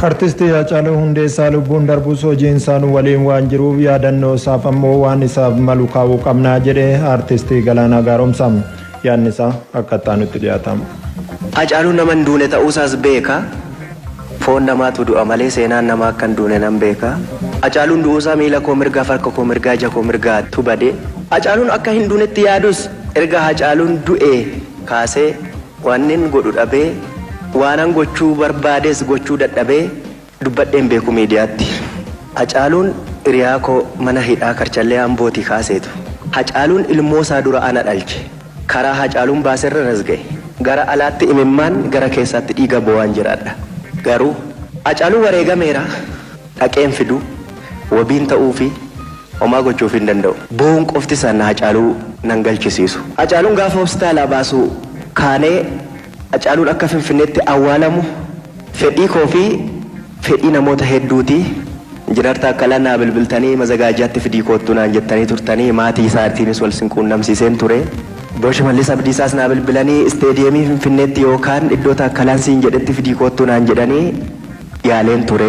Artisti Haacaaluu Hundeessaa lubbuun darbus hojiin isaanii waliin waan jiruuf yaadannoo isaaf ammoo waan isaaf malu kaa'uu qabnaa jedhe artisti Galaanaa Gaaromsaa. Yaadni isaa akkaataa nutti dhiyaatama. Haacaaluun nama hin duune ta'uusaas beeka. Foon namaatu du'a malee seenaan namaa akka hin duune nan beeka. Haacaaluun du'uusaa miila koo mirgaa farka koo mirgaa ija koo mirgaatu bade. Haacaaluun akka hin duunetti yaadus erga Haacaaluun du'ee kaasee waan godhu dhabee waanan gochuu barbaades gochuu dadhabee dubbadheen beeku miidiyaatti. Haacaaluun hiriyaa koo mana hidhaa Karchallee Ambooti kaaseetu. Haacaaluun ilmoo isaa dura ana dhalche. Karaa Haacaaluun baaserra nas ga'e. Gara alaatti imimmaan gara keessaatti dhiiga bo'aan jiraadha. Garuu Haacaaluun wareegameera. Dhaqeen fidu wabiin ta'uu fi homaa gochuuf hin danda'u. Bo'uun qofti sana Haacaaluu nan galchisiisu. Haacaaluun gaafa hospitaalaa baasu kaanee Haacaaluun akka Finfinneetti awwaalamu fedhii koo fi fedhii namoota hedduuti. Injiinar Akkalaa naa bilbiltanii mazagaajaatti fidii koottu naan jettanii turtanii maatii isaatiinis wal quunnamsiiseen ture. Obbo Shimallis Abdiisaas naa bilbilanii isteediyeemii Finfinneetti yookaan iddoo Akkalaan siin jedhetti fidii koottu naan jedhanii yaaleen ture.